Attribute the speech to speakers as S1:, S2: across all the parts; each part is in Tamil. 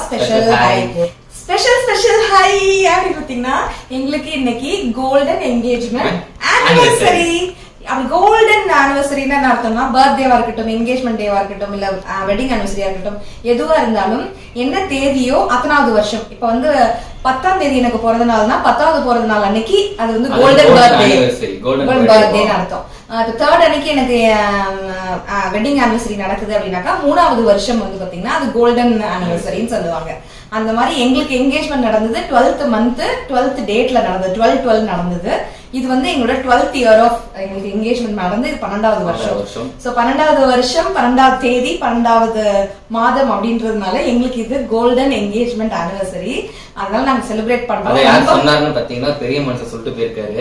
S1: Special high. ஸ்பெஷல் ஹை அப்படி பார்த்தீங்கன்னா எங்களுக்கு இன்னைக்கு கோல்டன் என்கேஜ்மெண்ட் ஆனிவர்சரி. அப்படி கோல்டன் ஆனிவர்சரின்னு என்ன அர்த்தம்னா பர்த்டேவா இருக்கட்டும், என்கேஜ்மெண்ட் டேவா இருக்கட்டும், இல்ல வெட்டிங் ஆனிவர்சரியா இருக்கட்டும், எதுவா இருந்தாலும் என்ன தேதியோ அத்தனாவது வருஷம். இப்ப வந்து 10ஆம் தேதி எனக்கு பிறந்த நாள்னா 10வது பிறந்த நாள் அன்னைக்கு அது வந்து கோல்டன் பர்த்டேன்னு அர்த்தம். இப்போ 3rd அன்னைக்கு எனக்கு வெட்டிங் ஆனிவர்சரி நடக்குது அப்படின்னாக்கா 3வது வருஷம் வந்து பாத்தீங்கன்னா அது கோல்டன் ஆனிவர்சரின்னு சொல்லுவாங்க. அந்த மாதிரி எங்களுக்கு என்கேஜ்மெண்ட் நடந்தது 12th month 12th dateல நடந்தது. 12/12 நடந்தது. இது வந்து எங்களோட 12th year ஆஃப் எங்களுக்கு என்கேஜ்மெண்ட் நடந்து இது 12வது வருஷம். சோ 12வது வருஷம் 12வது தேதி 12வது மாதம் அப்படின்றதுனால எங்களுக்கு இது கோல்டன் என்கேஜ்மெண்ட் ஆனிவர்சரி. அதனால நாங்க செலிப்ரேட் பண்றோம்.
S2: யார் சொன்னாருன்னு பாத்தீங்கன்னா பெரிய மனுஷன் சொல்லிட்டு போயிருக்காரு.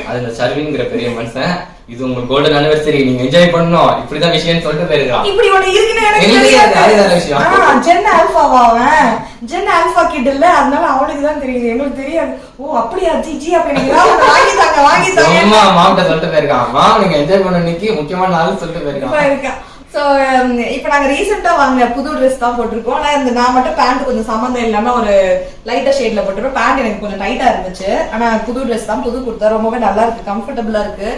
S2: அதுல சர்விங்கிற பெரிய மனுஷன் இது உங்க கோல்டன் ஆனிவர்சரி நீங்க என்ஜாய் பண்ணணும் இப்படிதான் விஷயம்னு சொல்லிட்டு போயிருக்கான்.
S1: இப்படி ஒண்ணு இருக்குன்னு எனக்கு தெரியாது. ஜென் ஆல்பாவா அவன் ஜென் ஆல்பா கிட் இல்ல, அதனால அவனுக்கு தான் தெரியுது, எங்களுக்கு தெரியாது. ஓ அப்படியா ஜிஜி அப்ப எனக்கு வாங்கிட்டாங்க
S2: மாவட்ட சொல்லிட்டு போயிருக்கான். நீங்க என்ஜாய் பண்ண இன்னைக்கு முக்கியமான நாள் சொல்லிட்டு போயிருக்கான்.
S1: சோ இப்ப நாங்க ரீசெண்டா வாங்கின புது ட்ரெஸ் தான் போட்டிருக்கோம். ஆனா இந்த நான் மட்டும் பேண்ட் கொஞ்சம் சம்பந்தம் இல்லாம ஒரு லைட்டா ஷேட்ல போட்டிருக்கோம். பேண்ட் எனக்கு கொஞ்சம் டைட்டா இருந்துச்சு. ஆனா புது ட்ரெஸ் தான், புது குர்த்தா, ரொம்பவே நல்லா இருக்கு, கம்ஃபர்டபுளா இருக்கு.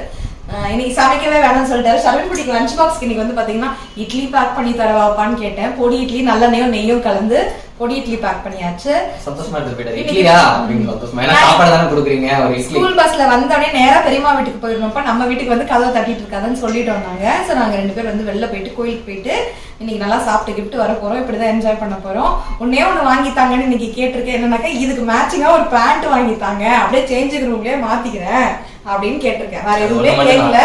S1: இன்னைக்கு சமைக்கவே வேணும்னு சொல்லிட்டாரு. சர்வன்புடிக்கு லஞ்ச் பாக்ஸ்க்கு இன்னைக்கு வந்து பாத்தீங்கன்னா இட்லி பேக் பண்ணி தரவாப்பான்னு கேட்டேன். பொடி இட்லி நல்லெண்ணெயும் நெய்யும் கலந்து பொடி இட்லி பேக் பண்ணியாச்சு.
S2: சந்தோஷமா இருக்கு. இட்லியா அப்படிங்க சந்தோஷமா. ஏன்னா சாப்பாடு தானே கொடுக்குறீங்க. ஒரு இட்லி
S1: ஸ்கூல் பஸ்ல வந்தோடனே நேரா பெரியம்மா வீட்டுக்கு போயிருந்தோம்ப்ப நம்ம வீட்டுக்கு வந்து கதவை தட்டிட்டு இருக்காதுன்னு சொல்லிட்டோம் நாங்க. சோ நாங்க 2 பேர் வந்து வெளில போயிட்டு கோயிலுக்கு போயிட்டு இன்னைக்கு நல்லா சாப்பிட்டு கிஃப்ட் வர போறோம். இப்படிதான் என்ஜாய் பண்ண போறோம். ஒன்னே ஒண்ணு வாங்கித்தாங்கன்னு இன்னைக்கு கேட்டிருக்கேன். என்னன்னாக்கா இதுக்கு மேட்சிங்கா ஒரு பேண்ட் வாங்கித்தாங்க, அப்படியே சேஞ்சிங் ரூம்லயே மாத்திக்கிறேன் அப்படின்னு கேட்டிருக்கேன். வேற எதுவுமே கேட்கல.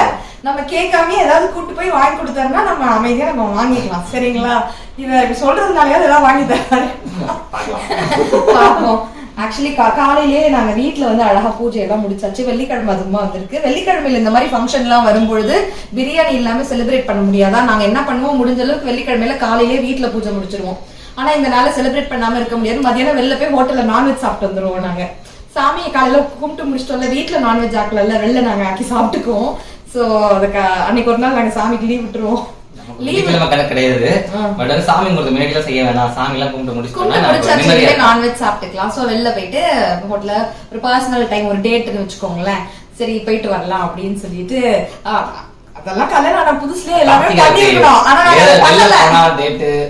S1: நம்ம கேட்காம ஏதாவது கூட்டு போய் வாங்கி கொடுத்தாருன்னா நம்ம அமைதியா நம்ம வாங்கிக்கலாம். சரிங்களா? இத சொல்றதுனாலயாவது ஏதாவது வாங்கி தராரு பாப்போம். ஆக்சுவலி காலையிலேயே நாங்க வீட்டுல வந்து அழகா பூஜை எல்லாம் முடிச்சாச்சு. வெள்ளிக்கிழமை அதுமா வந்திருக்கு. வெள்ளிக்கிழமையில இந்த மாதிரி ஃபங்க்ஷன் எல்லாம் வரும்பொழுது பிரியாணி இல்லாம செலிப்ரேட் பண்ண முடியாதா? நாங்க என்ன பண்ணுவோம், முடிஞ்ச அளவுக்கு வெள்ளிக்கிழமையில காலையிலேயே வீட்டுல பூஜை முடிச்சிருவோம். ஆனா இந்த நாளை செலிப்ரேட் பண்ணாம இருக்க முடியாது. மதியானம் வெளில போய் ஹோட்டல்ல நான்வெஜ் சாப்பிட்டு வந்துருவோம். நாங்க சாமியை காலையில கும்பிட்டு முடிச்சிட்டோம்ல, வீட்டுல நான்வெஜ் ஆக்கல, வெளில நாங்க ஆக்கி சாப்பிட்டுக்குவோம். சோ அதுக்கு அன்னைக்கு ஒரு நாள் நாங்க சாமிக்கு லீவ் விட்டுருவோம். நான்வெஜ் சாப்பிட்டுக்கலாம். சோ வெளில போயிட்டு ஹோட்டல்ல ஒரு பர்சனல் டைம், ஒரு டேட்னு வச்சுக்கோங்களேன், சரி போயிட்டு வரலாம் அப்படின்னு சொல்லிட்டு அதெல்லாம் கல்யாணம் ஆன புதுசுலயே எல்லாமே பண்ணிருக்கோம். ஆனா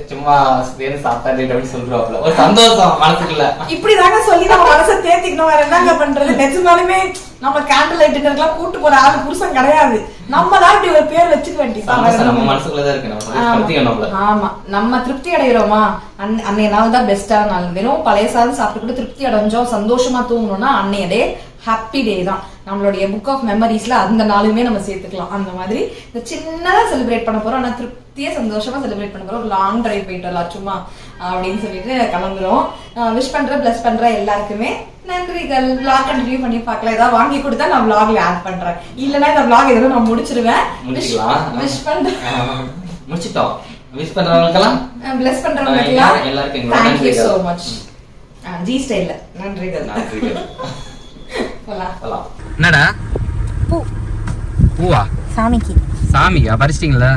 S2: சும்மா சொல்றோம் ஒரு சந்தோஷம் மனசுக்குள்ள இப்படிதாங்க
S1: சொல்லி நம்ம மனசை தேத்திக்கணும். வேற என்னங்க பண்றது? நிஜமாலுமே நம்ம கேண்டில் லைட் டின்னர்லாம் கூட்டு போற ஆளு புருஷன் கிடையாது. நம்ம தான் இப்படி ஒரு பேர் வச்சுக்க வேண்டியது. ஆமா, நம்ம திருப்தி அடைகிறோமா அன்னைய நாள் தான் பெஸ்டான நாள். வெறும் பழைய சாதம் சாப்பிட்டு கூட திருப்தி அடைஞ்சோம், சந்தோஷமா தூங்கணும்னா அன்னைய டே ஹாப்பி டே தான். நம்மளுடைய புக் ஆஃப் மெமரிஸ்ல அந்த நாளுமே நம்ம சேர்த்துக்கலாம். அந்த மாதிரி இந்த சின்னதா செலிப்ரேட் பண்ண போறோம். ஆனா திருப்தியா சந்தோஷமா செலிப்ரேட் பண்ண போறோம். ஒரு லாங் டிரைவ் போயிட்டு வரலாம் சும்மா அப்படின்னு சொல்லிட்டு கிளம்புறோம். விஷ் பண்ற பிளஸ் பண்ற எல்லாருக்குமே நன்றிகள். விளாக் கண்டினியூ பண்ணி பார்க்கலாம். ஏதாவது வாங்கி கொடுத்தா நான் விளாக்ல ஆட் பண்றேன். இல்லன்னா இந்த விளாக் எதுவும் நான் முடிச்சிருவேன். விஷ் பண்றேன்,
S2: முடிச்சிட்டோம். விஷ் பண்றவங்களுக்கெல்லாம் பிளஸ்
S1: பண்றவங்களுக்கெல்லாம் எல்லாருக்கும் thank you so much. G ஸ்டைல்ல நன்றிகள்.
S2: என்னடா
S1: பூ?
S2: பூவா? சாமிக்கு பறிச்சிட்டீங்களா?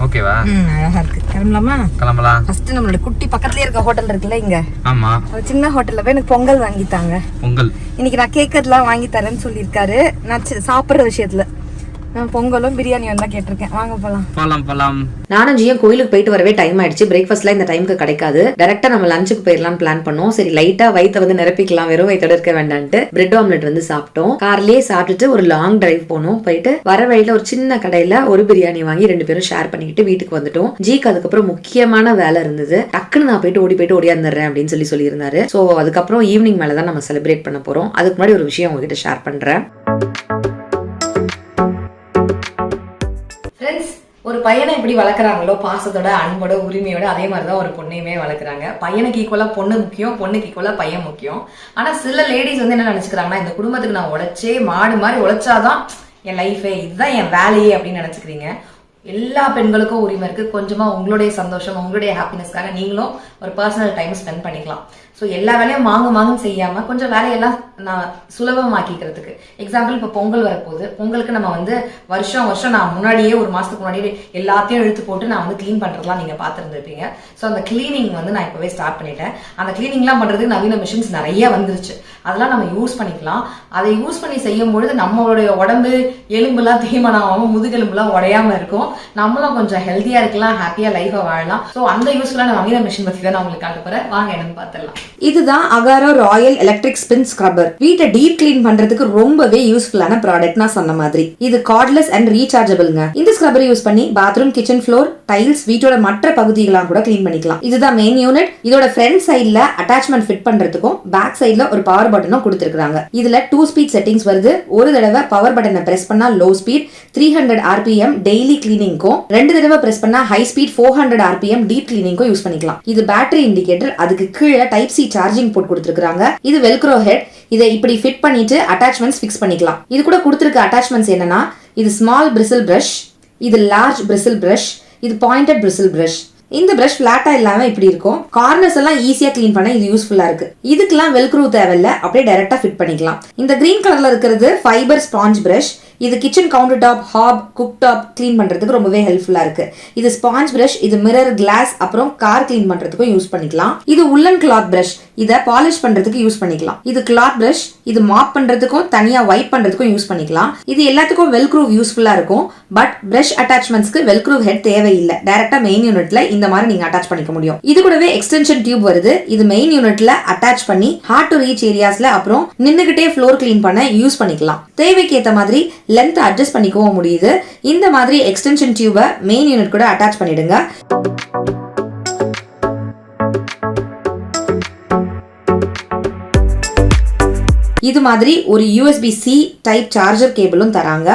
S2: ஓகேவா?
S1: அழகா இருக்கு. கிளம்பலாம். ஃபர்ஸ்ட் நம்மளோட குட்டி பக்கத்துலயே இருக்க ஹோட்டல் இருக்குல்ல இங்க,
S2: ஆமா,
S1: ஒரு சின்ன ஹோட்டல்ல போய் எனக்கு பொங்கல் வாங்கிட்டாங்க.
S2: பொங்கல்
S1: இன்னைக்கு நான் கேட்கறதுலாம் வாங்கி தரேன்னு சொல்லியிருக்காரு. நான் சாப்பிடுற விஷயத்துல பொங்கலும் பிரியாணியும் தான் கேட்டிருக்கேன். வாங்க போலாம்.
S3: நானும் ஜியும் கோயிலுக்கு போயிட்டு வரவே டைம் ஆயிடுச்சு. பிரேக்ஃபாஸ்ட்லாம் இந்த டைமுக்கு கிடைக்காது. டைரக்டா நம்ம லஞ்சுக்கு போயிடலாம் பிளான் பண்ணோம். சரி லைட்டா வயிற்ற வந்து நிரப்பிக்கலாம், வெறும் வயிற்றோட இருக்க வேண்டான்ட்டு பிரெட் ஆம்லெட் வந்து சாப்பிட்டோம். கார்லயே சாப்பிட்டுட்டு ஒரு லாங் டிரைவ் போனோம். போயிட்டு வர வழியில ஒரு சின்ன கடையில ஒரு பிரியாணி வாங்கி 2 பேரும் ஷேர் பண்ணிக்கிட்டு வீட்டுக்கு வந்துட்டோம். ஜிக்கு அதுக்கப்புறம் முக்கியமான வேலை இருந்தது. டக்குன்னு நான் போயிட்டு ஓடியாந்துடுறேன் அப்படின்னு சொல்லியிருந்தாரு. சோ அதுக்கப்புறம் ஈவினிங் மேலதான் நம்ம செலிப்ரேட் பண்ண போறோம். அதுக்கு முன்னாடி ஒரு விஷயம் உங்ககிட்ட ஷேர் பண்றேன். ஒரு பையனை எப்படி வளர்க்குறாங்களோ பாசத்தோட, அன்போட, உரிமையோட, அதே மாதிரிதான் ஒரு பொண்ணையுமே வளர்க்குறாங்க. பையனுக்கு ஈக்குவலா பொண்ணு முக்கியம், பொண்ணுக்கு ஈக்குவலா பையன் முக்கியம். ஆனா சில லேடிஸ் வந்து என்ன நினைச்சுக்கிறாங்கன்னா, இந்த குடும்பத்துக்கு நான் உழைச்சே மாடு மாதிரி உழைச்சாதான் என் லைஃபே, இதுதான் என் வேலையே அப்படின்னு நினைச்சுக்கிறீங்க. எல்லா பெண்களுக்கும் உரிமை இருக்கு. கொஞ்சமா உங்களுடைய சந்தோஷம், உங்களுடைய ஹாப்பினஸ்க்காக நீங்களும் ஒரு பர்சனல் டைம் ஸ்பெண்ட் பண்ணிக்கலாம்.
S1: ஸோ எல்லா வேலையும் மாங்குன்னு செய்யாம கொஞ்சம் வேலையெல்லாம் நான் சுலபமாக்கிக்கிறதுக்கு. எக்ஸாம்பிள் இப்போ பொங்கல் வரப்போகுது. பொங்கலுக்கு நம்ம வந்து வருஷம் நான் முன்னாடியே ஒரு மாசத்துக்கு முன்னாடியே எல்லாத்தையும் இழுத்து போட்டு நான் வந்து கிளீன் பண்றதுலாம் நீங்க பார்த்துருந்துருப்பீங்க. ஸோ அந்த கிளீனிங் வந்து நான் இப்பவே ஸ்டார்ட் பண்ணிட்டேன். அந்த கிளீனிங்லாம் பண்றதுக்கு நவீன மிஷின்ஸ் நிறைய வந்துருச்சு. அதெல்லாம் நம்ம யூஸ் பண்ணிக்கலாம். அதை யூஸ் பண்ணி செய்யும் பொழுது நம்மளுடைய உடம்பு எலும்புலாம் தேய்மானமாகவும் முதுகெலும்புலாம் உடையாம இருக்கும். நம்மளும் கொஞ்சம் ஹெல்த்தியா இருக்கலாம், ஹாப்பியா லைஃபை வாழலாம். ஸோ அந்த யூஸ்ஃபுல்லான நவீன மிஷின் பத்தி தான் நான் உங்களுக்கு காட்ட போறேன். வாங்க என்னன்னு பார்த்துடலாம்.
S3: இதுதான் Agaro Royal electric spin scrubber. வீட்டை டீப் கிளீன் பண்றதுக்கு ரொம்பவே யூஸ்ஃபுல்லான ப்ராடக்ட். நான் சொன்ன மாதிரி இது கார்ட்லெஸ் அண்ட் ரீசார்ஜபிள்ங்க. இந்த ஸ்க்ரப்பர் யூஸ் பண்ணி பாத்ரூம், கிச்சன் ஃப்ளோர், டைல்ஸ், வீட்டோட மற்ற பகுதிகளாம் கூட கிளீன் பண்ணிக்கலாம். இதுதான் மெயின் யூனிட். இதோட ஃப்ரண்ட் சைடுல அட்டாச்மெண்ட் ஃபிட் பண்றதுக்கும் பேக் சைடுல ஒரு பவர் பட்டனும் கொடுத்திருக்காங்க. இதுல 2 ஸ்பீட் செட்டிங்ஸ் வருது. ஒரு தடவை பவர் பட்டனை பிரஸ் பண்ணா லோ ஸ்பீட் 300 RPM டெய்லி கிளீனிங்க்கும், 2 தடவை பிரஸ் பண்ணா ஹை ஸ்பீட் 400 RPM டீப் கிளீனிங்க்கும் யூஸ் பண்ணிக்கலாம். இது பேட்டரி இண்டிகேட்டர். அதுக்கு கீழே டைப் சி சார்ஜிங் போர்ட் கொடுத்திருக்காங்க. இது வெல்க்ரோ ஹெட். இதை இப்படி ஃபிட் பண்ணிட்டு அட்டாச்மெண்ட்ஸ் ஃபிக்ஸ் பண்ணிக்கலாம். இது கூட கொடுத்திருக்க அட்டாச்மெண்ட்ஸ் என்னன்னா, இது ஸ்மால் பிரிசில் பிரஷ், இது லார்ஜ் பிரிசில் பிரஷ், இது பாயிண்டட் பிரிசில் பிரஷ். இந்த பிரஷ் பிளாட்டா இல்லாம இப்படி இருக்கும். கார்னர்ஸ் எல்லாம் ஈஸியா கிளீன் பண்ண இது யூஸ்ஃபுல்லா இருக்கு. இதுக்கெல்லாம் வெல்க்ரூ தேவையில்ல, அப்படியே டைரக்டா ஃபிட் பண்ணிக்கலாம். இந்த கிரீன் கலர்ல இருக்கிறது ஃபைபர் ஸ்பாஞ்ச் பிரஷ். இது kitchen counter top, hob, cook top clean பண்றதுக்கு ரொம்பவே ஹெல்ப்ஃபுல்லா இருக்கு. இது ஸ்பாஞ்ச் பிரஷ். இது மிரர், கிளாஸ், அப்புறம் கார் கிளீன் பண்றதுக்கும் யூஸ் பண்ணிக்கலாம். இது உல்லன் கிளாத் பிரஷ். இதை பாலிஷ் பண்றதுக்கு யூஸ் பண்ணிக்கலாம். இது கிளாத் பிரஷ். இது மாப் பண்றதுக்கும் தனியா வைப் பண்றதுக்கும் யூஸ் பண்ணிக்கலாம். இது எல்லாத்துக்கும் வெல்க்ரூ யூஸ்ஃபுல்லா இருக்கும். பட் பிரஷ் அட்டாச்மெண்ட்ஸ்க்கு வெல்க்ரூ ஹெட் தேவையில்லை. டைரக்டா மெயின் யூனிட்ல இந்த மாதிரி நீங்க அட்டாச் பண்ணிக்க முடியும். இது கூடவே எக்ஸ்டென்ஷன் டியூப் வருது. இது மெயின் யூனிட்ல அட்டாச் பண்ணி ஹார்ட் டு ரீச் ஏரியாஸ்ல அப்புறம் நின்னுகிட்டே ஃப்ளோர் கிளீன் பண்ண யூஸ் பண்ணிக்கலாம். தேவைக்கு ஏத்த மாதிரி லென்த் அட்ஜஸ்ட் பண்ணிக்கவும் முடியுது. இந்த மாதிரி எக்ஸ்டென்ஷன் டியூபை மெயின் யூனிட் கூட அட்டாச் பண்ணிடுங்க. இது மாதிரி ஒரு USB-C டைப் சார்ஜர் கேபிளும் தராங்க.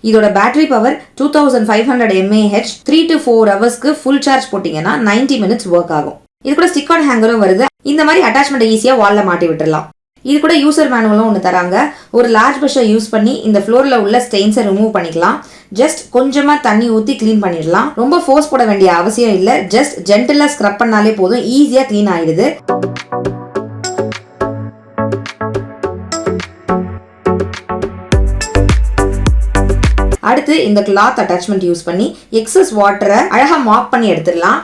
S3: இதோட பேட்டரி பவர் 2500 mAh. 3 to 4 ஹவர்ஸ்க்கு ஃபுல் சார்ஜ் போட்டீங்கன்னா 90 மினிட்ஸ் ஒர்க் ஆகும். இது கூட ஸ்டிக் ஆன் ஹேங்கரும் வருது. இந்த மாதிரி அட்டாச்மெண்ட் ஈஸியா வால்ல மாட்டி விட்டுறலாம். இது கூட யூசர் மேனுவலும் ஒன்று தராங்க. ஒரு லார்ஜ் பிரஷை யூஸ் பண்ணி இந்த ஃப்ளோரில் உள்ள ஸ்டெயின்ஸை ரிமூவ் பண்ணிக்கலாம். ஜஸ்ட் கொஞ்சமாக தண்ணி ஊற்றி க்ளீன் பண்ணிடலாம். ரொம்ப ஃபோர்ஸ் போட வேண்டிய அவசியம் இல்லை. ஜஸ்ட் ஜென்டலாக ஸ்க்ரப் பண்ணாலே போதும், ஈஸியாக க்ளீன் ஆயிடுது. அடுத்து இந்த கிளாத் அட்டாச்மெண்ட் யூஸ் பண்ணி எக்ஸஸ் வாட்டரை அழகாக மாப் பண்ணி எடுத்துடலாம்.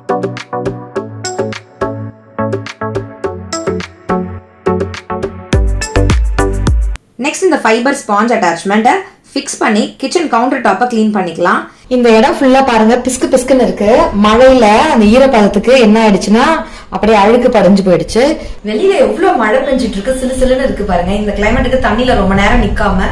S3: நெக்ஸ்ட் இந்த ஃபைபர் ஸ்பாஞ்ச் அட்டாச்மெண்ட்டை ஃபிக்ஸ் பண்ணி கிச்சன் கவுண்டர் டாப்பை க்ளீன் பண்ணிக்கலாம்.
S1: இந்த இடம் ஃபுல்லா பாருங்க பிஸ்குன்னு இருக்கு. மழையில அந்த ஈரப்பதத்துக்கு என்ன ஆயிடுச்சுன்னா அப்படியே அழுக்கு படிஞ்சு போயிடுச்சு. வெளியில எவ்வளவு மழை பெஞ்சிட்டு இருக்கு, சிலுன்னு இருக்கு பாருங்க. இந்த கிளைமேட்டுக்கு தண்ணியில ரொம்ப நேரம் நிக்காம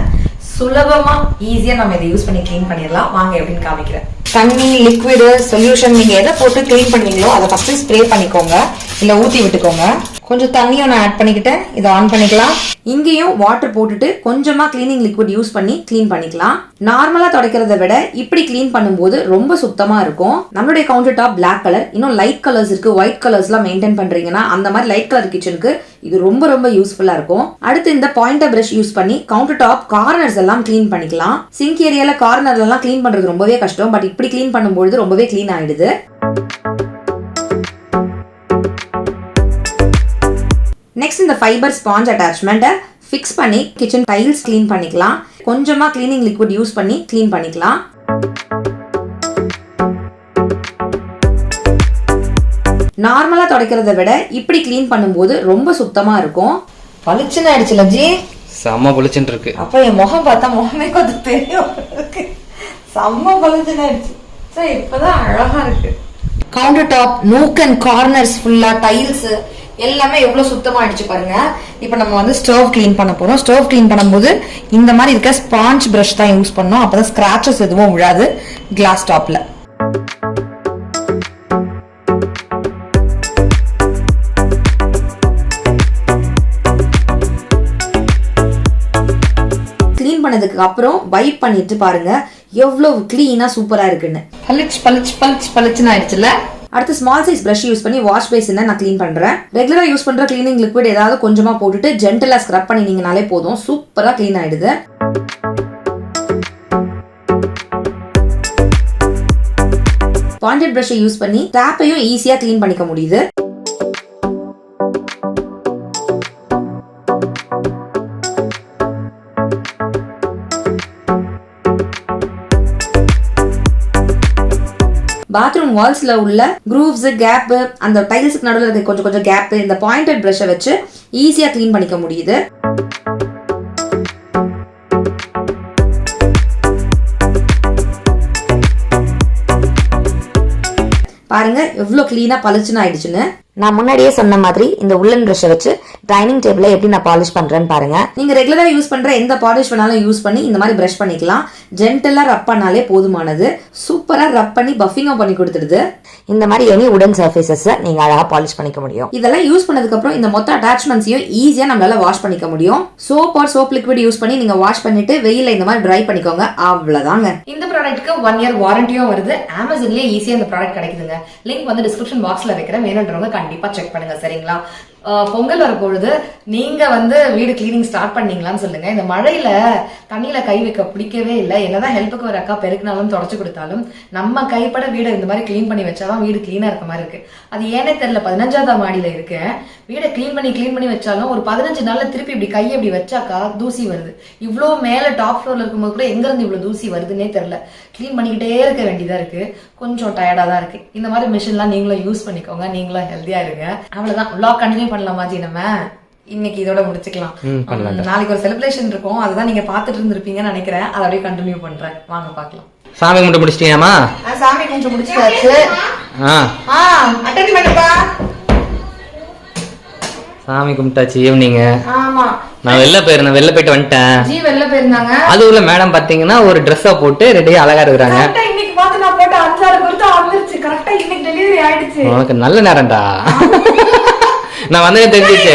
S1: சுலபமா ஈஸியா நம்ம இதை யூஸ் பண்ணி கிளீன் பண்ணிடலாம். வாங்க எப்படின்னு காமிக்கிறேன். தண்ணி, லிக்விடு, சொல்யூஷன் நீங்க எதை போட்டு கிளீன் பண்ணுவீங்களோ அதை ஃபர்ஸ்ட் ஸ்ப்ரே பண்ணிக்கோங்க, இல்ல ஊத்தி விட்டுக்கோங்க. கொஞ்சம் தண்ணியும் நான் ஆட் பண்ணிக்கிட்டேன். இதை ஆன் பண்ணிக்கலாம்.
S3: இங்கேயும் வாட்டர் போட்டுட்டு கொஞ்சமா கிளீனிங் லிக்விட் யூஸ் பண்ணி கிளீன் பண்ணிக்கலாம். நார்மலா துடைக்கிறத விட இப்படி கிளீன் பண்ணும்போது ரொம்ப சுத்தமா இருக்கும். நம்மளுடைய கவுண்டர் டாப் பிளாக் கலர், இன்னும் லைட் கலர்ஸ் இருக்கு, ஒயிட் கலர்ஸ் எல்லாம் மெயின்டைன் பண்றீங்கன்னா அந்த மாதிரி லைட் கலர் கிச்சனுக்கு இது ரொம்ப யூஸ்ஃபுல்லா இருக்கும். அடுத்து இந்த பாயிண்டர் பிரஷ் யூஸ் பண்ணி கவுண்டர் டாப் கார்னர்ஸ் எல்லாம் கிளீன் பண்ணிக்கலாம். சிங்க் ஏரியால கார்னர்ல எல்லாம் கிளீன் பண்றது ரொம்பவே கஷ்டம். பட் இப்படி கிளீன் பண்ணும்போது ரொம்பவே கிளீன் ஆயிடுது. நெக்ஸ்ட் இந்த ஃபைபர் ஸ்பாஞ்ச் அட்டாச்மெண்ட்டை ஃபிக்ஸ் பண்ணி கிச்சன் டைல்ஸ் க்ளீன் பண்ணிக்கலாம். கொஞ்சமா கிளீனிங் லிக்விட் யூஸ் பண்ணி க்ளீன் பண்ணிக்கலாம். நார்மலா துடைக்கிறத விட இப்படி க்ளீன் பண்ணும்போது ரொம்ப சுத்தமா இருக்கும்.
S1: பளிச்சுன்னு ஆயிடுச்சுல ஜி,
S2: செம்ம பளிச்சுன்னு இருக்கு.
S1: அப்ப என் முகம் பார்த்தா முகமே கொஞ்சம் தெரியும் இருக்கு. செம்ம பளிச்சுன்னு ஆயிடுச்சு. சரி, இப்பதான் அழகா இருக்கு. Counter top, nook and corners ஃபுல்லா டைல்ஸ் எல்லாமே எவ்வளவு சுத்தமா ஆயிடுச்சு பாருங்க. இப்ப நம்ம வந்து ஸ்டவ் கிளீன் பண்ண போறோம். ஸ்டவ் கிளீன் பண்ணும்போது இந்த மாதிரி இருக்க ஸ்பாஞ்ச் பிரஷ் தான் யூஸ் பண்ணோம். அப்பதான் ஸ்கிராச்சஸ் எதுவும் விழாது கிளாஸ் டாப்ல.
S3: கிளீன் பண்ணதுக்கு அப்புறம் வைப் பண்ணிட்டு பாருங்க எவ்வளவு கிளீனா சூப்பரா இருக்குன்னு.
S1: பளிச்சுன்னு ஆயிடுச்சுல.
S3: அடுத்து ஸ்மால் சைஸ் பிரஷ் யூஸ் பண்ணி வாஷ் பேசினை நான் க்ளீன் பண்றேன். ரெகுலரா யூஸ் பண்ற கிளீனிங் லிக்விட் ஏதாவது கொஞ்சமா போட்டுட்டு ஜென்டலா ஸ்க்ரப் பண்ணினீங்கனாலே போதும், சூப்பரா க்ளீன் ஆயிடுது. பாயிண்டட் பிரஷை யூஸ் பண்ணி டேப்பையும் ஈஸியா க்ளீன் பண்ணிக்க முடியுது. பாத்ரூம் வால்ஸ்ல உள்ள grooves கேப் அந்த டைல்ஸ்க்கு நடுவில் இருக்க கொஞ்சம் கொஞ்சம் கேப் இந்த பாயிண்டட் பிரஷை வச்சு ஈஸியா க்ளீன் பண்ணிக்க முடியுது. பாருங்க எவ்வளவு கிளீனா பளிச்சுன்னு ஆயிடுச்சுன்னு. நான் முன்னாடியே சொன்ன மாதிரி இந்த உள்ளன் பிரஷை வச்சு டைனிங் டேபிள எப்படி நான் பாலிஷ் பண்றேன்னு பாருங்க. நீங்க ரெகுலரா யூஸ் பண்ற எந்த பாலிஷ் வேணாலும் யூஸ் பண்ணி இந்த மாதிரி பிரஷ் பண்ணிக்கலாம். ஜென்டலா ரப் பண்ணாலே போதுமானது. சூப்பரா ரப் பண்ணி பஃபிங்கும் பண்ணி கொடுத்துடுது. இந்த மாதிரி எனி உடன் சர்ஃபேசஸ் நீங்க அழகா பாலிஷ் பண்ணிக்க முடியும். இதெல்லாம் யூஸ் பண்ணதுக்கு அப்புறம் இந்த மொத்த அட்டாச்மெண்ட்ஸையும் ஈஸியா நம்மளால வாஷ் பண்ணிக்க முடியும். Soap or soap liquid use பண்ணி நீங்க வாஷ் பண்ணிட்டு வெயில இந்த மாதிரி ட்ரை பண்ணிக்கோங்க. அவ்வளவுதாங்க.
S1: இந்த ப்ராடக்ட்க்கு 1 இயர் வாரண்டியும் வருது. அமேசான்லயே ஈஸியா இந்த ப்ராடக்ட் கிடைக்குதுங்க. லிங்க் வந்து டிஸ்கிரிப்ஷன் பாக்ஸ்ல வைக்கிறேன். வேணும்ன்றவங்க கண்டிப்பா செக் பண்ணுங்க. சரிங்களா? பொங்கல் வரப்பொழுது நீங்க வந்து வீடு கிளீனிங் ஸ்டார்ட் பண்ணீங்களான்னு சொல்லுங்க. இந்த மழையில தண்ணியில கை வைக்க பிடிக்கவே இல்லை. என்னதான் ஹெல்ப்புக்கு ஒரு அக்கா பெருக்கினாலும் தொடச்சு கொடுத்தாலும் நம்ம கைப்பட வீடை இந்த மாதிரி கிளீன் பண்ணி வச்சாதான் வீடு கிளீனா இருக்க மாதிரி இருக்கு. அது ஏனே தெரியல. 15வது மாடியில இருக்கு. வீடை கிளீன் பண்ணி வச்சாலும் ஒரு 15 நாள்ல திருப்பி இப்படி கையை இப்படி வச்சாக்கா தூசி வருது. இவ்வளவு மேல டாப் ஃப்ளோர்ல இருக்கும்போது கூட எங்க இருந்து இவ்வளவு தூசி வருதுன்னே தெரியல. கிளீன் பண்ணிக்கிட்டே இருக்க வேண்டியதா இருக்கு. கொஞ்சம் டயர்டா தான் இருக்கு. இந்த மாதிரி மிஷின்லாம் நீங்களும் யூஸ் பண்ணிக்கோங்க. நீங்களும் ஹெல்த்தியா இருங்க. அவ்வளவுதான். வ்ளாக் கண்டினியூ பண்ணலாமா ஜி? நம்ம இன்னைக்கு இதோட முடிச்சுக்கலாம். நாளைக்கு ஒரு செலிப்ரேஷன் இருக்கும். அதுதான் நீங்க பாத்துட்டு இருந்திருப்பீங்கன்னு நினைக்கிறேன். அதை அப்படியே கண்டினியூ பண்றேன். வாங்க பாக்கலாம்.
S2: சாமி கும்பிட்டு முடிச்சிட்டீங்களாமா?
S1: சாமி கும்பிட்டு முடிச்சாச்சு. அட்டெண்ட் பண்ணுப்பா.
S2: சாமி கும்பிட்டாச்சு ஈவினிங்.
S1: ஆமா,
S2: நான் வெளில போயிட்டு வந்துட்டேன்.
S1: ஜி வெளில போயிருந்தாங்க.
S2: அது உள்ள மேடம் பாத்தீங்கன்னா ஒரு ட்ரெஸ்ஸ போட்டு ரெடியா அழகா இருக்காங்க.
S1: கரெக்ட்டா இன்னைக்கு பார்த்து நான் போட்டு 5-6 குர்தா வந்துருச்சு. கரெக்ட்டா இன்னைக்கு டெலிவரி ஆயிடுச்சு.
S2: உனக்கு நல்ல நேரம்டா. நான் வந்து தெரிஞ்சிச்சு.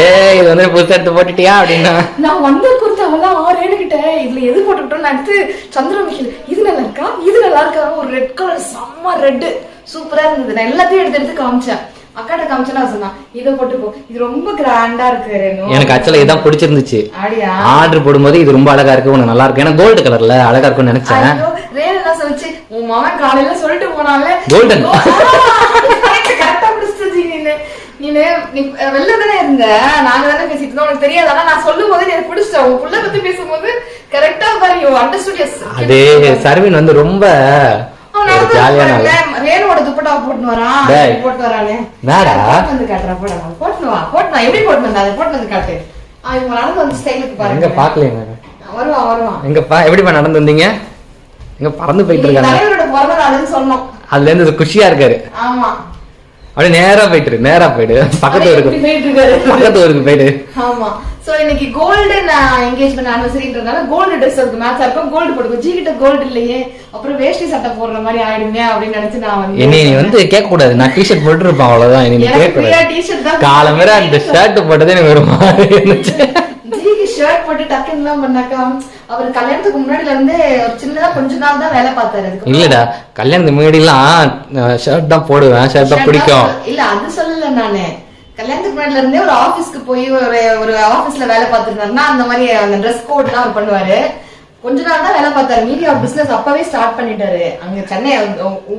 S2: ஏய் இது வந்து புதுசா எடுத்து போட்டுட்டியா அப்படின்னா
S1: நான் வந்த குர்தாவெல்லாம் 6-7 கிட்ட இதுல எது போட்டுக்கிட்டோம் அடுத்து சந்திரமுகில் இது நல்லா இருக்கா ஒரு ரெட் கலர் செம்ம ரெட் சூப்பரா இருந்தது. நான் எல்லாத்தையும் எடுத்து காமிச்சேன். அக்காட்ட காமிச்சா சொன்னா இதை போட்டுக்கோ, இது ரொம்ப கிராண்டா இருக்கு.
S2: எனக்கு ஆக்சுவலா இதான் பிடிச்சிருந்துச்சு.
S1: அப்படியா?
S2: ஆர்டர் போடும்போது இது ரொம்ப அழகா இருக்கு, உனக்கு நல்லா இருக்கு. ஏன்னா கோல்டு கலர்ல அழகா இருக்கும்னு நினைச்சேன்.
S1: ரேன் என்ன சொல்லிச்சு, உன் மகன் காலையில சொல்லிட்டு போனாலே
S2: கோல்டன்
S1: கரெக்டா பிடிச்சிருச்சு. நீ வெளில தானே இருந்த, நாங்க தானே பேசிட்டு இருந்தோம், உனக்கு தெரியாது. ஆனா நான் சொல்லும் போது எனக்கு பிடிச்சிட்டேன். உன் புள்ள பத்தி பேசும்போது கரெக்டா பாரு அண்டர்ஸ்டுட்.
S2: அதே சர்வின் வந்து ரொம்ப ஜாலியான
S1: ரேனோட துப்பட்டா போட்டு வரான். போட்டு வரானே வந்து காட்டுறா. போட்டு வா எப்படி போட்டு வந்தா அதை போட்டு வந்து காட்டு. இவங்க நடந்து வந்து ஸ்டைலுக்கு பாருங்க.
S2: எங்க பாக்கலையா?
S1: வருவான்
S2: எங்கப்பா எப்படிப்பா நடந்து வந்தீங்க? எங்க பறந்து போயிட்டு இருக்காங்க.
S1: தலைவரோட பிறந்த நாளுன்னு சொன்னோம்.
S2: அதுல இருந்து குஷியா இருக்காரு.
S1: ஆமா,
S2: அப்படியே நேரா போயிட்டு பக்கத்து ஊருக்கு போயிட்டு.
S1: ஆமா. சோ இன்னைக்கு கோல்டன் என்கேஜ்மெண்ட் ஆனிவர்சரின்றதால கோல்டு ட்ரெஸ் அதுக்கு மேட்சா இருக்கும். கோல்டு போட்டுக்கோ. ஜி கிட்ட கோல்டு இல்லையே, அப்புறம் வேஷ்டி சட்டை போடுற மாதிரி ஆயிடுமே அப்படின்னு நினைச்சு நான் வந்து
S2: நீ வந்து கேட்க கூடாது. நான் டிஷர்ட் போட்டு இருப்பேன் அவ்வளவுதான். நீ கேட்க கூடாது. காலமேர அந்த ஷர்ட் போட்டதே எனக்கு ஒரு மாதிரி இருந்துச்சு.
S1: ஜிக்கு ஷர்ட் போட்டு டக்குன்னு எல்லாம் பண்ணாக்கா அவர் கல்யாணத்துக்கு முன்னாடில இருந்து ஒரு சின்னதா கொஞ்ச நாள் தான் வேலை பார்த்தாரு.
S2: இல்லடா, கல்யாணத்துக்கு முன்னாடி எல்லாம் ஷர்ட் தான் போடுவேன். ஷர்ட் தான் பிடிக்கும்.
S1: இல்ல அது சொல்லல நானு. கல்யாணத்துக்கு முன்னாடில இருந்தே ஒரு ஆபீஸ்க்கு போய் ஒரு ஆபீஸ்ல வேலை பார்த்துருந்தாருன்னா அந்த மாதிரி அந்த ட்ரெஸ் கோட் எல்லாம் அவர் பண்ணுவாரு. கொஞ்ச நாள் தான் வேலை பார்த்தாரு. மீடியா பிசினஸ் அப்பவே ஸ்டார்ட் பண்ணிட்டாரு. அங்க சென்னை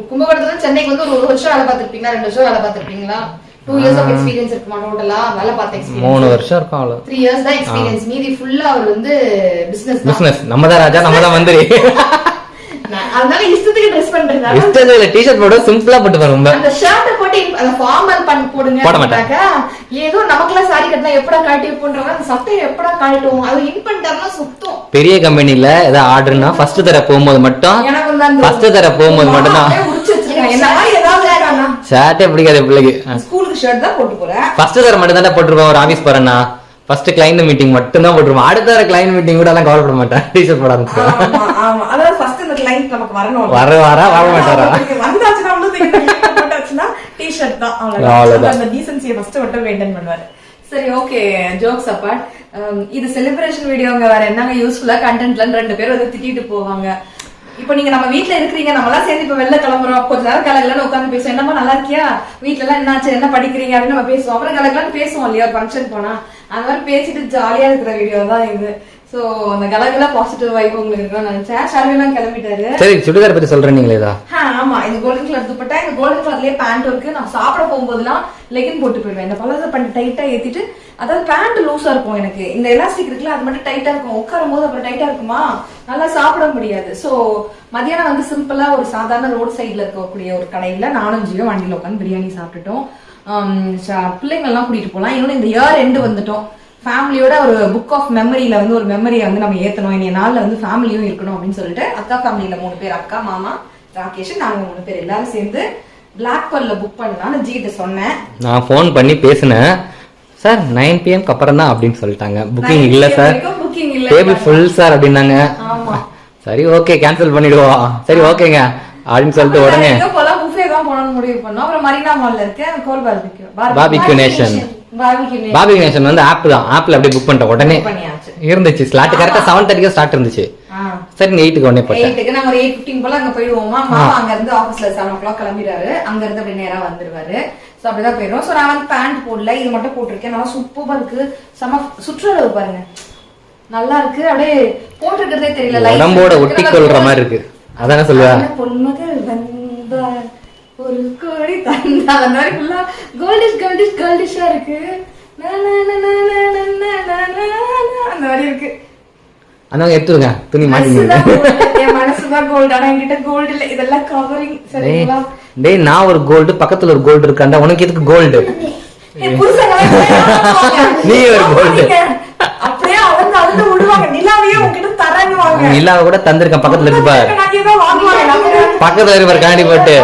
S1: கும்பகோணத்துல சென்னைக்கு வந்து ஒரு வருஷம் வேலை பார்த்திருப்பீங்களா, 2 வருஷம் வேலை பார்த்திருப்பீங்களா? 2 years of experience இருக்குமா டோட்டலா? வேலை பார்த்த எக்ஸ்பீரியன்ஸ்
S2: 3 வருஷம் இருக்கும். அவ்வளவு
S1: 3 years தான் எக்ஸ்பீரியன்ஸ். மீதி ஃபுல்லா அவர் வந்து பிசினஸ்.
S2: நம்ம தான் ராஜா, நம்ம தான் மந்திரி.
S1: அதனால இஷ்டத்துக்கு ட்ரெஸ் பண்றதால
S2: இஷ்டத்துல டி-ஷர்ட் போட சிம்பிளா போட்டு பாருங்க. அந்த
S1: ஷர்ட் போட்டு அந்த ஃபார்மல் பண்ண போடுங்க.
S2: போட மாட்டாங்க.
S1: ஏதோ நமக்குலாம் சாரி கட்டினா எப்படா காட்டி போன்றாங்க. அந்த சட்டையை எப்படா காட்டுவோம். அது இன் பண்ணிட்டாருன்னா சுத்தம்.
S2: பெரிய கம்பெனில ஏதாவது ஆர்டர்னா ஃபர்ஸ்ட் தர போகும்போது மட்டும் ஃபர்ஸ்ட் தர போகும்போது மட்டும் தான்
S1: உரிச்சு வச்சிருக்காங்க. என்ன மாதிரி ஏதாவது இருக்கானா
S2: ஷர்ட்டே பிடிக்காது பிள்ளைக்கு.
S1: ஸ்கூலுக்கு ஷர்ட் தான் போட்டு போறேன்.
S2: ஃபர்ஸ்ட் தர மட்டும் தான் போட்டுருப்பேன். ஒரு ஆபீஸ் போறேன்னா ஃபர்ஸ்ட் கிளையன்ட் மீட்டிங் மட்டும் தான் போட்டுருப்பேன். அடுத்த வர கிளையன்ட் மீட்டிங் கூட எல்லாம் கவர் பண்ண மாட்டேன். டி-ஷர்ட் போட ஆரம்பிச்சேன்.
S1: ஆமா, அதாவது ஃபர்ஸ்ட் அந்த கிளையன்ட் நமக்கு வரணும்.
S2: வர மாட்டாரா?
S1: வந்தாச்சுனா வந்து போட்டாச்சுனா டி-ஷர்ட் தான். அவ்வளவுதான். அந்த டீசன்சியை ஃபர்ஸ்ட் மட்டும் மெயின்டைன் பண்ணுவாரு. சரி, ஓகே, ஜோக்ஸ் அப்பார்ட். இது செலிப்ரேஷன் வீடியோங்க. வேற என்னங்க யூஸ்ஃபுல்லா கண்டென்ட்ல 2 பேர் வந்து திட்டிட்டு போவாங்க. இப்ப நீங்க நம்ம வீட்டுல இருக்கிறீங்க, நம்ம எல்லாம் சேர்ந்து இப்ப வெளில கிளம்புறோம். கொஞ்ச நேரம் கலகலன்னு உட்காந்து பேசுவோம். என்னமா நல்லா இருக்கியா, வீட்டுல எல்லாம் என்னாச்சு, என்ன படிக்கிறீங்க அப்படின்னு நம்ம பேசுவோம். அப்புறம் கலகலன்னு பேசுவோம் இல்லையா ஃபங்க்ஷன் போனா. அந்த மாதிரி பேசிட்டு ஜாலியா இருக்கிற வீடியோ தான் இது. சோ அந்த கலகலா பாசிட்டிவ் வைப் உங்களுக்கு இருக்குன்னு நினைச்சேன். ஷார்விலாம் கிளம்பிட்டாரு.
S2: சரி, சுடிதார் பத்தி சொல்றீங்களா?
S1: ஆமா, இந்த கோல்டன் கலர் துப்பட்டா, இந்த கோல்டன் கலர்லயே பேண்ட் இருக்கு. நான் சாப்பிட போகும்போதுலாம் லெகின் போட்டு போயிடுவேன். இந்த பலச பண்ணி டைட்டா ஏத்திட்டு அதாவது பேண்ட் லூஸா இருக்கும் எனக்கு. இந்த எலாஸ்டிக் இருக்குல்ல அது மட்டும் டைட்டா இருக்கும். உட்காரும் போது அப்புறம் டைட்டா இருக்குமா, நல்லா சாப்பிட முடியாது. சோ மதியானம் வந்து சிம்பிளா ஒரு சாதாரண ரோட் சைட்ல இருக்கக்கூடிய ஒரு கடையில நானும் ஜியோ வண்டியில உட்காந்து பிரியாணி சாப்பிட்டுட்டோம். பிள்ளைங்க எல்லாம் கூட்டிட்டு போலாம். இன்னொன்னு இந்த இயர் எண்டு வந்துட்டோம். ஃபேமிலியோட ஒரு புக் ஆஃப் மெமரியில வந்து ஒரு மெமரியை வந்து நம்ம ஏத்தணும். இனி நாள்ல வந்து ஃபேமிலியும் இருக்கணும் அப்படின்னு சொல்லிட்டு அக்கா ஃபேமிலியில 3 பேர், அக்கா, மாமா, ராகேஷ், நாங்க 3 பேர் எல்லாரும் சேர்ந்து பிளாக் பர்ல புக் பண்ணலாம்னு ஜிகிட்ட சொன்னேன்.
S2: நான் ஃபோன் பண்ணி பேசினேன். சார் 9 PM அப்புறம் தான் அப்படின்னு சொல்லிட்டாங்க. புக்கிங் இல்ல சார், டேபிள் ஃபுல் சார் அப்படின்னாங்க. சரி ஓகே கேன்சல் பண்ணிடுவோம். சரி ஓகேங்க அப்படின்னு சொல்லிட்டு உடனே
S1: புஃபே தான் போகணும்னு முடிவு பண்ணோம். அப்புறம் மரீனா மால்ல இருக்க கோல்
S2: பார்பிக்யூ நேஷன் வந்து ஆப் தான். ஆப்ல அப்படியே புக் பண்ணிட்டோம். உடனே இருந்துச்சு ஸ்லாட் கரெக்டா 7:30 ஸ்டார்ட் இருந்துச்சு. சரி 8க்கு உடனே போட்டேன்.
S1: 8க்கு நாங்க ஒரு 8:15 போல அங்க போயிடுவோமா. மாமா அங்க இருந்து ஆபீஸ்ல 7 o'clock கிளம்பிடுறாரு. அங்க இருந்து அப்படியே நேரா வந்துருவாரு. சோ அப்படிதான் போயிடும். சோ நான் வந்து பேண்ட் போடல, இது மட்டும் போட்டிருக்கேன். நல்லா சூப்பரா இருக்கு. செம சுற்றுலா பாருங்க, நல்லா இருக்கு. அப்படியே போட்டிருக்கிறதே தெரியல,
S2: உடம்போட ஒட்டி கொள்ற மாதிரி இருக்கு. அதானே சொல்லுவா
S1: பொன்மகள் வந்தார் ஒரு கோடி தந்தா. அந்த மாதிரி ஃபுல்லா கோல்டிஷ் கோல்டிஷ் கோல்டிஷா இருக்கு. அந்த மாதிரி இருக்கு.
S2: அந்த எடுத்துருங்க துணி மாட்டிங்க.
S1: என் மனசுதான் கோல்டு, ஆனா என்கிட்ட கோல்டு இல்ல. இதெல்லாம் கவரிங். சரிங்களா?
S2: டேய் நான் ஒரு கோல்டு, பக்கத்துல ஒரு கோல்டு இருக்காண்டா. உனக்கு எதுக்கு கோல்டு? நீ ஒரு கோல்டு
S1: அப்படியே அவங்க வந்து விடுவாங்க. நிலாவையே உங்ககிட்ட தரணுவாங்க.
S2: நிலாவை கூட தந்திருக்கேன். பக்கத்துல இருக்கு பாரு, பக்கத்துல இருக்கு பாரு கண்ணாடி போட்டு.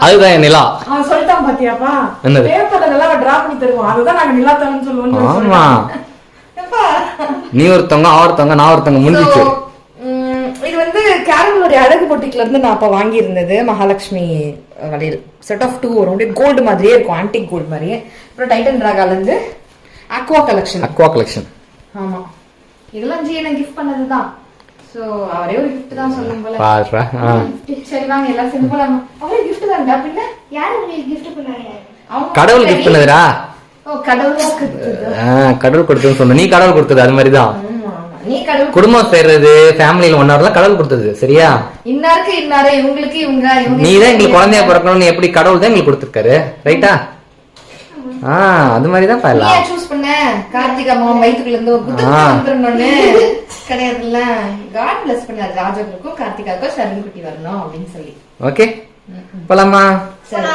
S2: அதுதான் என் நிலா.
S1: அவன் சொல்லிட்டான் பாத்தியாப்பா, பேப்பர்ல எல்லாம் டிரா பண்ணி தருவான். அதுதான் நாங்க நிலா தரன்னு சொல்லுவோம்.
S2: ஆமா நீ ஒருத்தவங்க ஒருத்தவங்க நான் ஒருத்தவங்க முடிஞ்சிச்சு.
S1: இது வந்து கேரளோட அழகு பொட்டிக்ல இருந்து நான் அப்ப வாங்கி இருந்தது. மகாலட்சுமி வளையல் செட் ஆஃப் 2 வரும். அப்படியே கோல்டு மாதிரியே இருக்கும், ஆன்டிக் கோல்டு மாதிரி. அப்புறம் டைட்டன் டிராகால இருந்து அக்வா கலெக்ஷன். ஆமா இதெல்லாம் ஜி எனக்கு கிஃப்ட் பண்ணதுதான். சோ அவரே ஒரு கிஃப்ட் தான் சொல்லும் போல.
S2: பாருடா.
S1: சரி வாங்க எல்லாம் சேர்ந்து போலாம். அவரே கிஃப்ட் தான்டா. பின்ன யாரு உங்களுக்கு கிஃப்ட் பண்ணாங்க?
S2: கடவுள் கிஃப்ட் பண்ணதுடா.
S1: ஓ கடவுள் கொடுத்தது.
S2: கடவுள் கொடுத்ததுன்னு சொன்ன. நீ கடவுள் கொடுத்தது அது மாதிரி தான்.
S1: நீ கடவுள்
S2: குடும்பம் சேர்றது, ஃபேமிலில ஒன்னாறலாம் கடவுள் கொடுத்தது. சரியா?
S1: இன்னாருக்கு இன்னாரே, இவங்களுக்கு இவங்க.
S2: நீ தான் எங்களுக்கு குழந்தையா பிறக்கணும்னு எப்படி கடவுள் தான் எங்களுக்கு கொடுத்துருக்காரு. ரைட்டா? அது மாதிரி தான் பாயலாம்.
S1: நீ சூஸ் பண்ண. கார்த்திகா மாமா வயித்துக்குள்ள இருந்து ஒரு புத்தகம் வந்துறணும்னு கிடையாதுல்ல. காட் பிளஸ் பண்ணாரு ராஜாவுக்கும் கார்த்திகாவுக்கும் சரண் குட்டி வரணும் அப்படின்னு சொல்லி.
S2: ஓகே போலாமா? சரி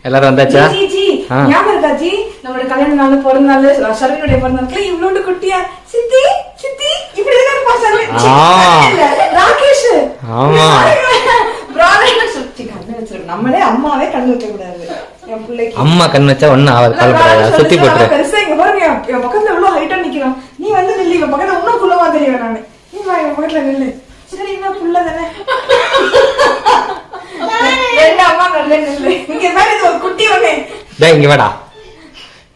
S2: எல்லாரும் வந்தாச்சா?
S1: ஜி ஞாபகம் இருக்கா ஜி நம்மளோட கல்யாண நாள், பிறந்த நாள், சரவணுடைய பிறந்த நாளுக்கு இவ்வளவு குட்டியா சித்தி சித்தி இப்படி தான் இருப்பா சரவணன். ராகேஷ்
S2: ஆமா
S1: பிராணன் சுத்தி கண்ணு வச்சிருக்கு. நம்மளே அம்மாவே கண்ணு வைக்க கூடாது. என் பிள்ளைக்கு
S2: அம்மா கண் வச்சா ஒண்ணு அவர் கலப்படாத சுத்தி போட்டுரு.
S1: பெருசா இங்க பாருங்க, என் பக்கத்துல எவ்வளவு ஹைட்டா நிக்கிறான். நீ வந்து நில்லு, இவன் பக்கத்துல இன்னும் குள்ளமா தெரியும். நானு நீ வா என் பக்கத்துல நில்லு. சரி இன்னும் புள்ள தானே. அம்மா நல்ல நில்லு. இங்க மேல இது ஒரு குட்டி ஒண்ணு.
S2: டேய் இங்க வாடா,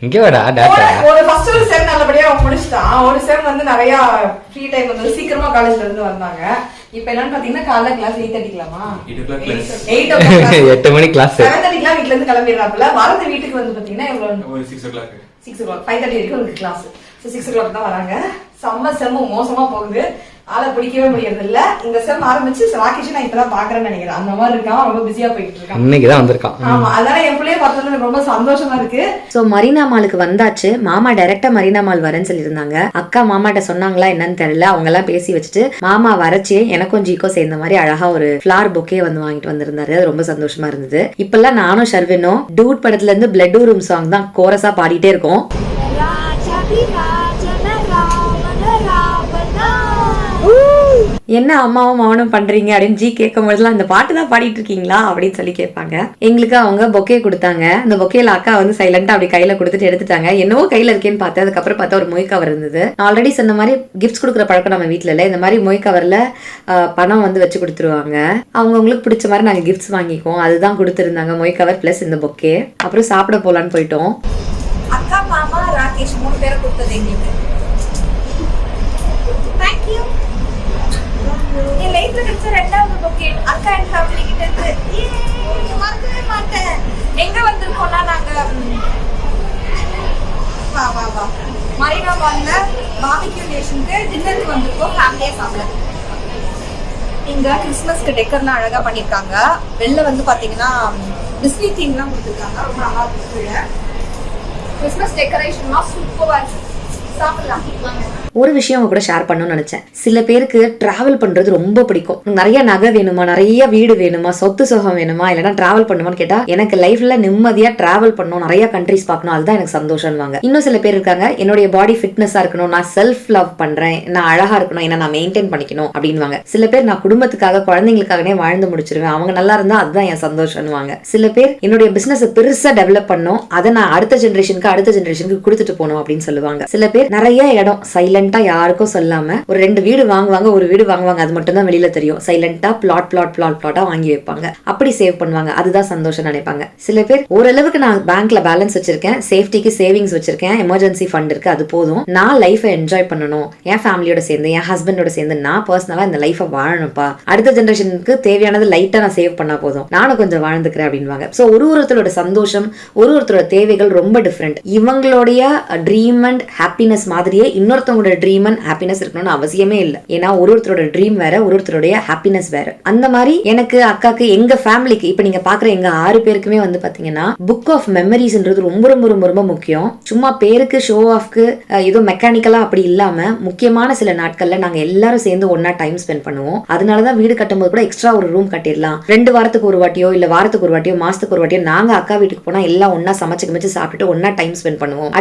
S2: இங்க வாடா. டாக்டர்
S1: ஒரு ஃபர்ஸ்ட் ஒரு செம் நல்லபடியா முடிச்சிட்டான். ஒரு செம் வந்து நிறைய ஃப்ரீ டைம் வந்து சீக்கிரமா காலேஜ்ல இருந்து வந்தாங்க. இப்ப என்னன்னு பாத்தீங்கன்னா காலைல கிளாஸ் 8:30க்கலாமா
S2: 8 மணி கிளாஸ்
S1: 7:30க்குலாம் வீட்ல இருந்து கிளம்பிடுறாப்புல. வரது வீட்டுக்கு வந்து பாத்தீங்கன்னா எவ்வளவு 6 o'clock 5:30 வரைக்கும் ஒரு கிளாஸ். 6 o'clock தான் வராங்க. செம்ம மோசமா போகுது. ஆளை பிடிக்கவே முடியறது இல்ல. இந்த செம் ஆரம்பிச்சு ராகேஷ் நான் இப்பதான் பாக்குறேன்னு நினைக்கிறேன். அந்த மாதிரி இருக்கான், ரொம்ப பிஸியா போயிட்டு இருக்கான்.
S2: இன்னைக்குதான் வந்திருக்கான்.
S1: ஆமா அதனால என் பிள்ளைய பார்த்ததுல எனக்கு ரொம்ப சந்தோஷமா இருக்கு.
S3: சோ மரீனா மாலுக்கு வந்தாச்சு. மாமா டைரக்டா மரீனா மால் வரேன்னு சொல்லியிருந்தாங்க. அக்கா மாமாட்ட சொன்னாங்களா என்னன்னு தெரியல. அவங்க எல்லாம் பேசி வச்சுட்டு மாமா வரச்சு எனக்கும் ஜீக்கோ சேர்ந்த மாதிரி அழகா ஒரு ஃபிளார் பொக்கே வந்து வாங்கிட்டு வந்திருந்தாரு. அது ரொம்ப சந்தோஷமா இருந்தது. இப்பெல்லாம் நானும் ஷர்வினும் டூட் படத்துல இருந்து பிளட் ரூம் சாங் தான் கோரஸா பாடிட்டே இருக்கோம். என்ன அம்மாவும் மவனும் பண்றீங்க அப்படின்னு ஜி கேட்கும் போதுலாம் இந்த பாட்டு தான் பாடிட்டு இருக்கீங்களா அப்படின்னு சொல்லி கேட்பாங்க. எங்களுக்கு அவங்க பொக்கே கொடுத்தாங்க. அந்த பொக்கேல அக்கா வந்து சைலண்டா அப்படி கையில கொடுத்துட்டு எடுத்துட்டாங்க. என்னவோ கையில இருக்கேன்னு பார்த்தேன். அதுக்கப்புறம் பார்த்தா ஒரு மொய் கவர் இருந்தது. நான் ஆல்ரெடி சொன்ன மாதிரி கிஃப்ட்ஸ் கொடுக்குற பழக்கம் நம்ம வீட்டுல இல்ல. இந்த மாதிரி மொய் கவர்ல பணம் வந்து வச்சு கொடுத்துருவாங்க. அவங்களுக்கு பிடிச்ச மாதிரி நாங்க கிஃப்ட்ஸ் வாங்கிக்குவோம். அதுதான் கொடுத்துருந்தாங்க மொய் கவர் பிளஸ் இந்த பொக்கே. அப்புறம் சாப்பிட போலான்னு போயிட்டோம்.
S1: அக்கா மாமா ராகேஷ் 3 பேரை கொடுத்தது எங்களுக்கு. தேங்க்யூ. என் லைஃப்ல கிடைச்ச 2வது பொக்கே அக்கா அண்ட் ஃபேமிலி கிட்ட இருந்து. மறக்கவே மாட்டேன். எங்க வந்திருக்கோம்னா நாங்க வா மரீனா மால்ல பார்பிக்யூ நேஷனுக்கு டின்னருக்கு வந்திருக்கோம். ஃபேமிலியா சாப்பிட. இங்க கிறிஸ்மஸ்க்கு டெக்கர்லாம் அழகா பண்ணிருக்காங்க. வெளில வந்து பாத்தீங்கன்னா டிஸ்னி தீம்லாம் கொடுத்துருக்காங்க. ரொம்ப நல்லா இருக்கு. கிறிஸ்மஸ் டெக்கரேஷன்லாம் சூப்பரா இருக்கு. சாப்பிடலாம்.
S3: ஒரு விஷயம் உங்க கூட ஷேர் பண்ணணும்னு நினைச்சேன். சில பேருக்கு டிராவல் பண்றது ரொம்ப பிடிக்கும். நிறைய நகை வேணுமா, நிறைய வீடு வேணுமா, சொத்து சுகம் வேணுமா, இல்லைன்னா டிராவல் பண்ணுமான்னு கேட்டா எனக்கு லைஃப்ல நிம்மதியா டிராவல் பண்ணணும், நிறைய கண்ட்ரிஸ் பார்க்கணும், அதுதான் எனக்கு சந்தோஷம்வாங்க. இன்னும் சில பேர் இருக்காங்க, என்னுடைய பாடி ஃபிட்னஸா இருக்கணும், நான் செல்ஃப் லவ் பண்றேன், நான் அழகா இருக்கணும், என்ன நான் மெயின்டைன் பண்ணிக்கணும் அப்படின்வாங்க. சில பேர் நான் குடும்பத்துக்காக குழந்தைங்களுக்காகவே வாழ்ந்து முடிச்சிருவேன், அவங்க நல்லா இருந்தா அதுதான் என் சந்தோஷம்வாங்க. சில பேர் என்னுடைய பிசினஸ் பெருசா டெவலப் பண்ணும், அதை நான் அடுத்த ஜெனரேஷனுக்கு கொடுத்துட்டு போகணும் அப்படின்னு சொல்லுவாங்க. சில பேர் நிறைய இடம் சைலண்டா யாருக்கும் சொல்லாம ஒரு 2 வீடு வாங்குவாங்க, ஒரு வீடு வாங்குவாங்க, அது மட்டும் தான் வெளியில தெரியும். சைலண்டா பிளாட்டா வாங்கி வைப்பாங்க, அப்படி சேவ் பண்ணுவாங்க, அதுதான் சந்தோஷம் நினைப்பாங்க. சில பேர் ஓரளவுக்கு நான் பேங்க்ல பேலன்ஸ் வச்சிருக்கேன், சேஃப்டிக்கு சேவிங்ஸ் வச்சிருக்கேன், எமர்ஜென்சி ஃபண்ட் இருக்கு, அது போதும், நான் லைஃபை என்ஜாய் பண்ணணும், என் ஃபேமிலியோட சேர்ந்து என் ஹஸ்பண்டோட சேர்ந்து நான் பர்சனலா இந்த லைஃபை வாழணும்ப்பா, அடுத்த ஜெனரேஷனுக்கு தேவையானது லைட்டா நான் சேவ் பண்ணா போதும், நானும் கொஞ்சம் வாழ்ந்துக்கிறேன் அப்படின்வாங்க. ஸோ ஒருத்தரோட சந்தோஷம், ஒருத்தரோட தேவைகள் ரொம்ப டிஃப்ரெண்ட். இவங்களுடைய ட்ரீம் அண்ட் ஹாப்பினஸ் மாதிரியே இன்னொருத்தவங்களோட ட்ரீம் அண்ட் ஹாப்பினஸ் இருக்கணும்னு அவசியமே இல்லை. ஏன்னா ஒருத்தரோட ட்ரீம் வேற, ஒருத்தருடைய ஹாப்பினஸ் வேற. அந்த மாதிரி எனக்கு, அக்காக்கு, எங்க ஃபேமிலிக்கு, இப்ப நீங்க பாக்குற எங்க 6 பேருக்குமே வந்து பாத்தீங்கன்னா புக் ஆஃப் மெமரிஸ்ன்றது ரொம்ப ரொம்ப ரொம்ப ரொம்ப முக்கியம். சும்மா பேருக்கு ஷோ ஆஃப்க்கு ஏதோ மெக்கானிக்கலா அப்படி இல்லாம முக்கியமான சில நாட்கள்ல நாங்க எல்லாரும் சேர்ந்து ஒன்னா டைம் ஸ்பெண்ட் பண்ணுவோம். அதனாலதான் வீடு கட்டும்போது கூட எக்ஸ்ட்ரா ஒரு ரூம் கட்டிடலாம், 2 வாரத்துக்கு ஒரு வாட்டியோ இல்ல வாரத்துக்கு ஒரு வாட்டியோ மாசத்துக்கு ஒரு வாட்டியோ நாங்க அக்கா வீட்டுக்கு போனா எல்லாம் ஒன்னா சமைச்சு சாப்பிட்டுட்டு ஒன்னா டைம் ஸ்பெண்ட் பண்ணுவோம்.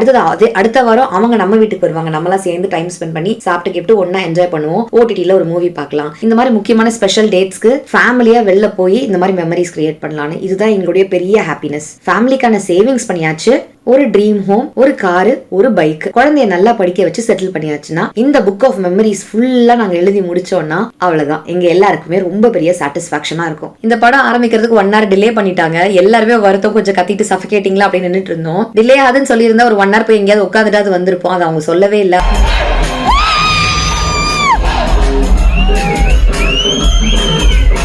S3: அடுத்த வாரம் அவங்க நம்ம வீட்டுக்கு வருவாங்க, நம்மளாம் சேர்ந்து டைம் ஸ்பெண்ட் பண்ணி சாப்பிட்டு கிப்ட்டு ஒன்னா என்ஜாய் பண்ணுவோம், ஓடிடில ஒரு மூவி பார்க்கலாம். இந்த மாதிரி முக்கியமான ஸ்பெஷல் டேட்ஸ்க்கு ஃபேமிலியா வெளில போய் இந்த மாதிரி மெமரிஸ் கிரியேட் பண்ணலாம்னு, இதுதான் எங்களுடைய பெரிய ஹாப்பினஸ். ஃபேமிலிக்கான சேவிங்ஸ் பண்ணியாச்சு, ஒரு ட்ரீம் ஹோம், ஒரு காரு, ஒரு பைக், குழந்தைய நல்லா படிக்க வச்சு செட்டில் பண்ணியாச்சுன்னா இந்த புக் ஆஃப் மெமரிஸ் ஃபுல்லா நாங்க எழுதி முடிச்சோம்னா அவ்வளவுதான் எங்க எல்லாருக்குமே ரொம்ப பெரிய சாட்டிஸ்பாக்சனா இருக்கும். இந்த படம் ஆரம்பிக்கிறதுக்கு 1 hour டிலே பண்ணிட்டாங்க, எல்லாருமே வருத்தம் கொஞ்சம் கத்திட்டு சஃபகேட்டிங்ல அப்படின்னு நின்றுட்டு இருந்தோம். டிலே ஆகுதுன்னு சொல்லியிருந்தா ஒரு 1 hour போய் எங்கேயாவது உட்காந்துட்டு வந்திருப்போம், அது அவங்க சொல்லவே இல்லை.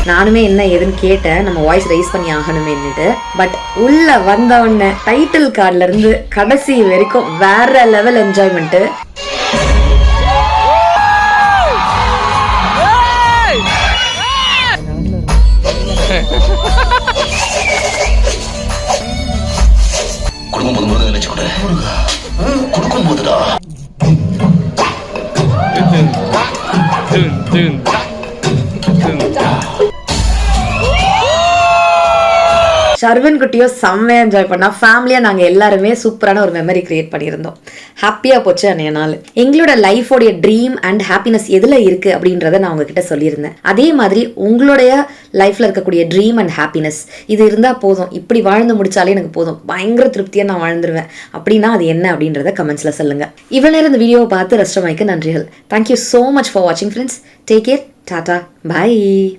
S3: நானுமே என்ன ஏதுன்னு கேட்டேன், நம்ம வாய்ஸ் ரைஸ் பண்ணி ஆகணுமேன்னுட்டு. பட் உள்ள வந்தவொடனே டைட்டில் கார்ட்ல இருந்து கடைசி வரைக்கும் வேற லெவல் என்ஜாய்மெண்ட்.
S4: குடும்பம் போது நினைச்சு கூட கொடுக்கும் போதுடா
S3: ஷர்வின் குட்டியோ செம்மையா என்ஜாய் பண்ணா, ஃபேமிலியா நாங்க எல்லாருமே சூப்பரான ஒரு மெமரி கிரியேட் பண்ணியிருந்தோம். ஹாப்பியா போச்சு அன்னைய நாள். எங்களோட லைஃபோடைய ட்ரீம் அண்ட் ஹாப்பினஸ் எதுல இருக்கு அப்படின்றத நான் உங்ககிட்ட சொல்லியிருந்தேன். அதே மாதிரி உங்களுடைய லைஃப்ல இருக்கக்கூடிய ட்ரீம் அண்ட் ஹாப்பினஸ் இது இருந்தா போதும், இப்படி வாழ்ந்து முடிச்சாலே எனக்கு போதும், பயங்கர திருப்தியா நான் வாழ்ந்துருவேன் அப்படின்னா அது என்ன அப்படின்றத கமெண்ட்ஸ்ல சொல்லுங்க. இவ்வளவு நேரம் இந்த வீடியோவை பார்த்து ரசிச்சமைக்கு நன்றிகள். Thank you so much for watching friends. Take care. Tata. Bye.